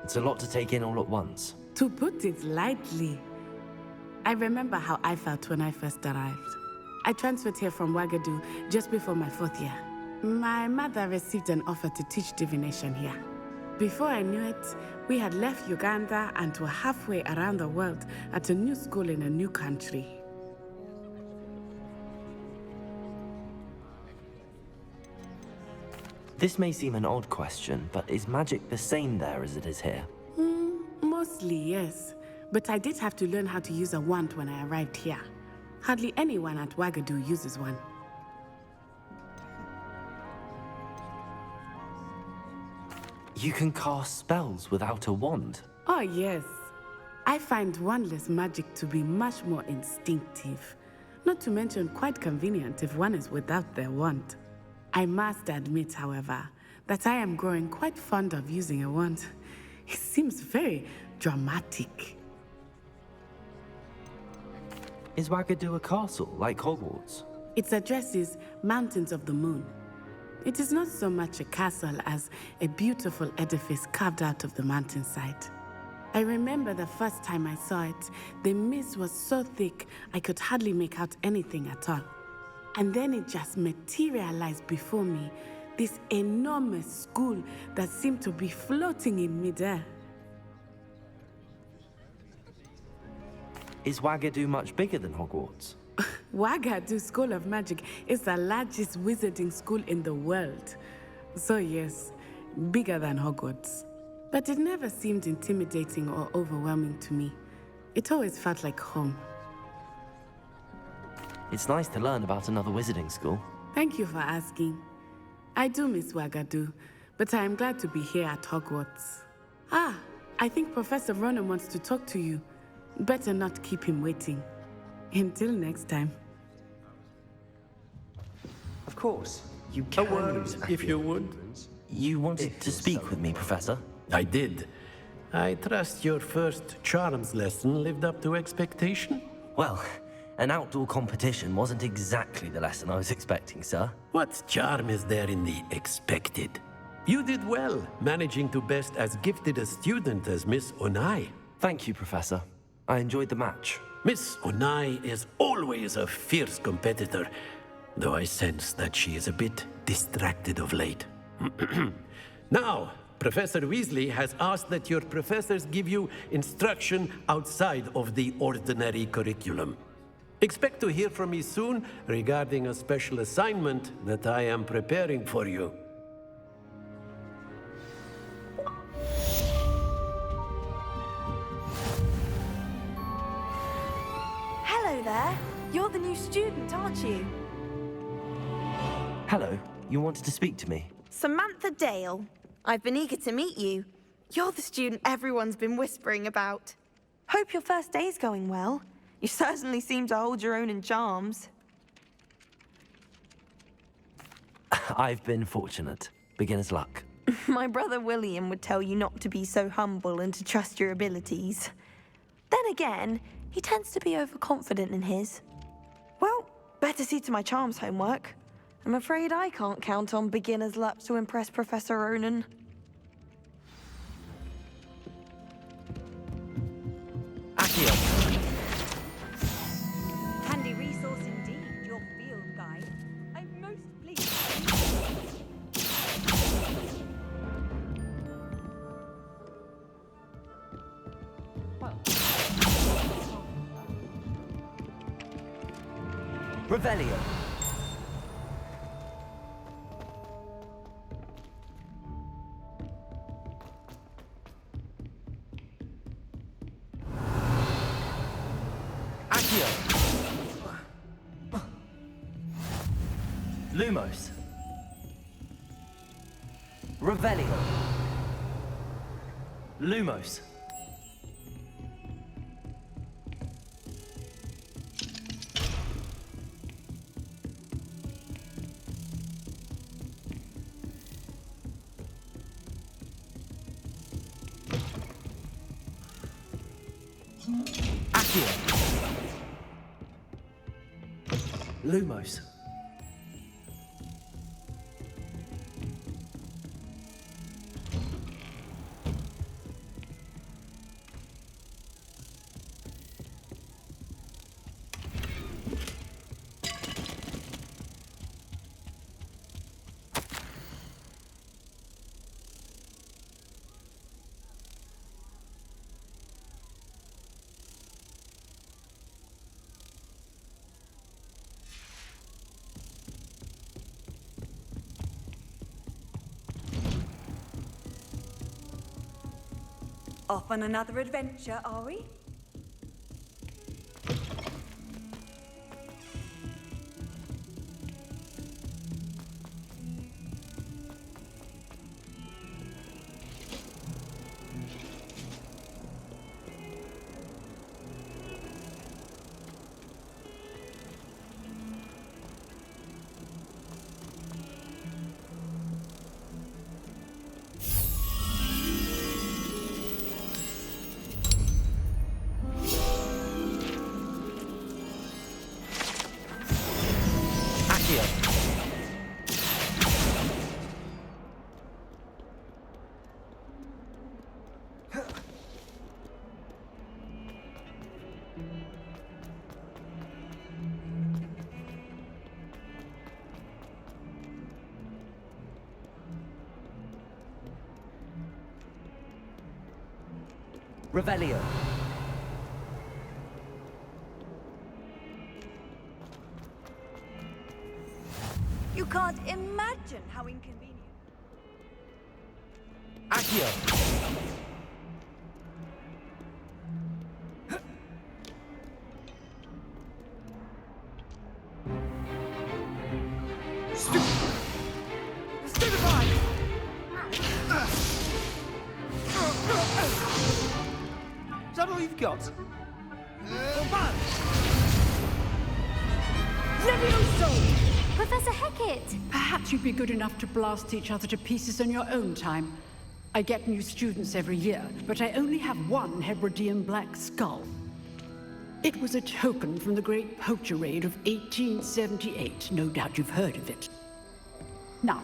It's a lot to take in all at once. To put it lightly, I remember how I felt when I first arrived. I transferred here from Wagadu just before my 4th year. My mother received an offer to teach divination here. Before I knew it, we had left Uganda and were halfway around the world at a new school in a new country. This may seem an odd question, but is magic the same there as it is here? Mostly, yes. But I did have to learn how to use a wand when I arrived here. Hardly anyone at Wagadu uses one. You can cast spells without a wand? Oh, yes. I find wandless magic to be much more instinctive. Not to mention quite convenient if one is without their wand. I must admit, however, that I am growing quite fond of using a wand. It seems very dramatic. Is Wagadu a castle, like Hogwarts? Its address is Mountains of the Moon. It is not so much a castle as a beautiful edifice carved out of the mountainside. I remember the first time I saw it, the mist was so thick I could hardly make out anything at all. And then it just materialized before me, this enormous school that seemed to be floating in midair. Is Wagadu much bigger than Hogwarts? Wagadu School of Magic is the largest wizarding school in the world. So yes, bigger than Hogwarts. But it never seemed intimidating or overwhelming to me. It always felt like home. It's nice to learn about another wizarding school. Thank you for asking. I do miss Wagadu, but I am glad to be here at Hogwarts. Ah, I think Professor Ronan wants to talk to you. Better not keep him waiting. Until next time. Of course, you can use if you would. You wanted to speak with me, Professor? I did. I trust your first charms lesson lived up to expectation? Well, an outdoor competition wasn't exactly the lesson I was expecting, sir. What charm is there in the expected? You did well, managing to best as gifted a student as Miss Onai. Thank you, Professor. I enjoyed the match. Miss Onai is always a fierce competitor, though I sense that she is a bit distracted of late. Now, Professor Weasley has asked that your professors give you instruction outside of the ordinary curriculum. Expect to hear from me soon regarding a special assignment that I am preparing for you. Hello there. You're the new student, aren't you? Hello, you wanted to speak to me? Samantha Dale. I've been eager to meet you. You're the student everyone's been whispering about. Hope your first day's going well. You certainly seem to hold your own in charms. I've been fortunate. Beginner's luck. My brother William would tell you not to be so humble and to trust your abilities. Then again, he tends to be overconfident in his. Well, better see to my charms homework. I'm afraid I can't count on beginner's luck to impress Professor Ronan. Accio! Handy resource indeed, your field guide. I'm most pleased. Revelio. Accio. Lumos. Revelio. Lumos. Accio. Lumos. Off on another adventure, are we? Revelio. You can't imagine how inconvenient. Accio. Is that all you've got? Levioso! Professor Hecat! Perhaps you'd be good enough to blast each other to pieces on your own time. I get new students every year, but I only have one Hebridean black skull. It was a token from the Great Poacher Raid of 1878. No doubt you've heard of it. Now,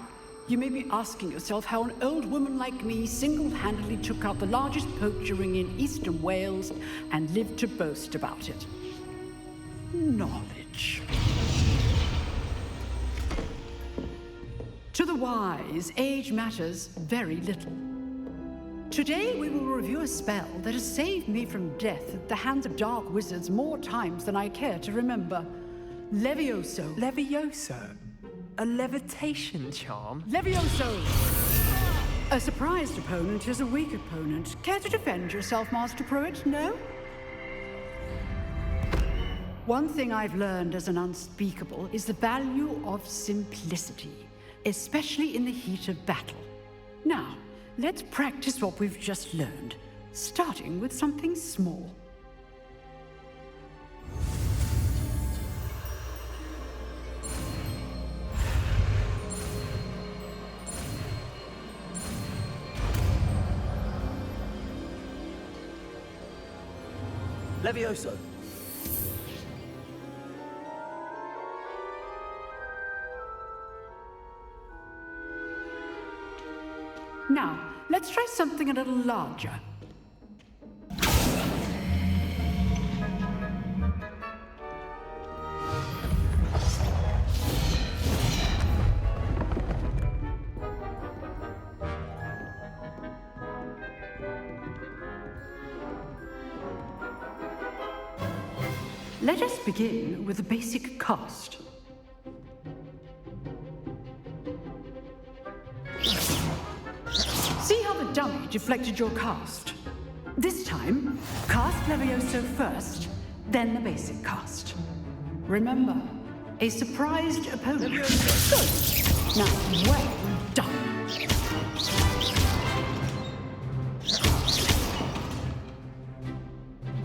you may be asking yourself how an old woman like me single-handedly took out the largest poacher ring in eastern Wales and lived to boast about it. Knowledge. To the wise, age matters very little. Today we will review a spell that has saved me from death at the hands of dark wizards more times than I care to remember. Levioso. Levioso? A levitation charm? Levioso! A surprised opponent is a weak opponent. Care to defend yourself, Master Pruitt? No? One thing I've learned as an unspeakable is the value of simplicity, especially in the heat of battle. Now, let's practice what we've just learned, starting with something small. Levioso! Now, let's try something a little larger. Let us begin with the basic cast. See how the dummy deflected your cast? This time, cast Levioso first, then the basic cast. Remember, a surprised opponent. Good. Now, well done.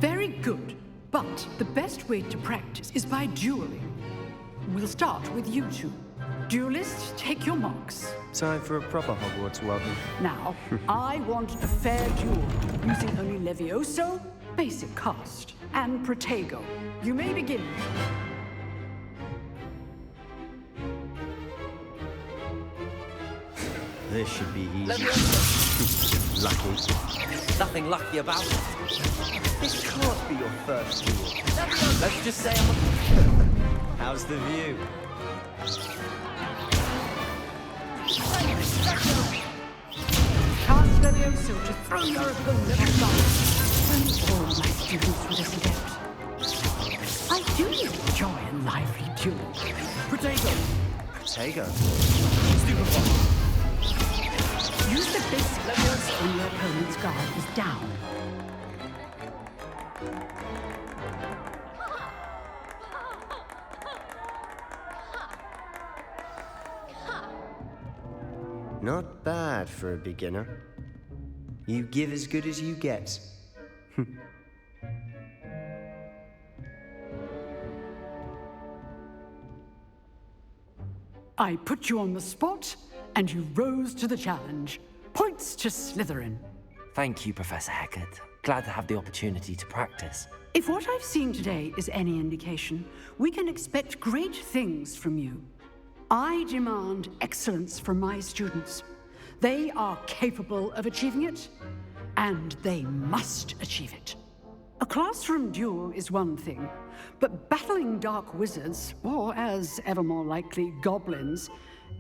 Very good. But the best way to practice is by dueling. We'll start with you two. Duelists, take your marks. Time for a proper Hogwarts welcome. Now, I want a fair duel, using only Levioso, basic cast, and Protego. You may begin. This should be easy. Lucky. Nothing lucky about it. This can't be your first duel. Let's just say I'm How's the view? Cast Levioso to throw your opponent off guard. All my students were this adept. I do enjoy a lively duel. Protego! Protego? Stupefy! Use the basic Levioso when your opponent's guard is down. Not bad for a beginner. You give as good as you get. I put you on the spot, and you rose to the challenge. Points to Slytherin. Thank you, Professor Hecat. Glad to have the opportunity to practice. If what I've seen today is any indication, we can expect great things from you. I demand excellence from my students. They are capable of achieving it, and they must achieve it. A classroom duel is one thing, but battling dark wizards, or as ever more likely, goblins,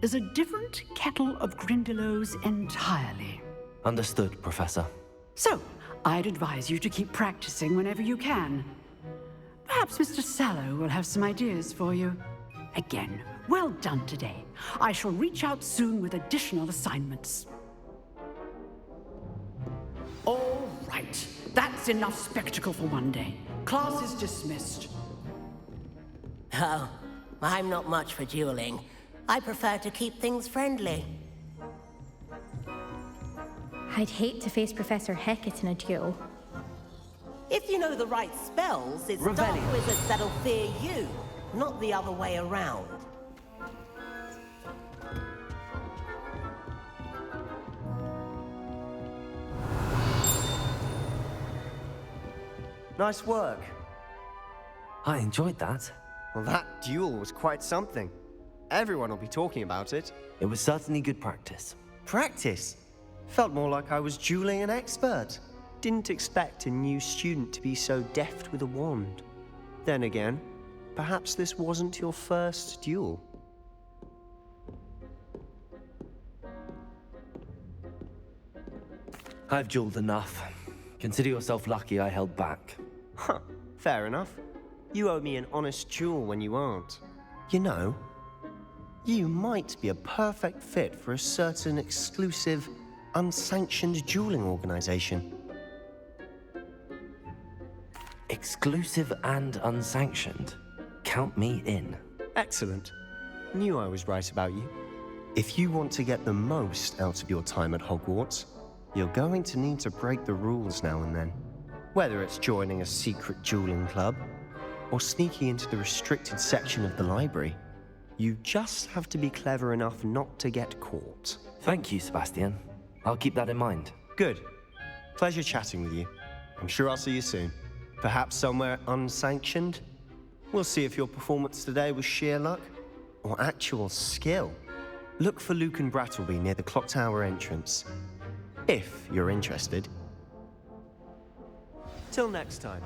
is a different kettle of Grindylows entirely. Understood, Professor. So, I'd advise you to keep practicing whenever you can. Perhaps Mr. Sallow will have some ideas for you. Again, well done today. I shall reach out soon with additional assignments. All right, that's enough spectacle for one day. Class is dismissed. Oh, I'm not much for dueling. I prefer to keep things friendly. I'd hate to face Professor Hecat in a duel. If you know the right spells, it's dark wizards that'll fear you, not the other way around. Nice work. I enjoyed that. Well, that duel was quite something. Everyone will be talking about it. It was certainly good practice. Practice? Felt more like I was dueling an expert. Didn't expect a new student to be so deft with a wand. Then again, perhaps this wasn't your first duel. I've dueled enough. Consider yourself lucky I held back. Huh, fair enough. You owe me an honest duel when you aren't. You know, you might be a perfect fit for a certain exclusive, unsanctioned dueling organization. Exclusive and unsanctioned? Count me in. Excellent. Knew I was right about you. If you want to get the most out of your time at Hogwarts, you're going to need to break the rules now and then. Whether it's joining a secret dueling club, or sneaking into the restricted section of the library, you just have to be clever enough not to get caught. Thank you, Sebastian. I'll keep that in mind. Good. Pleasure chatting with you. I'm sure I'll see you soon. Perhaps somewhere unsanctioned? We'll see if your performance today was sheer luck or actual skill. Look for Luke and Brattleby near the clock tower entrance, if you're interested. Till next time.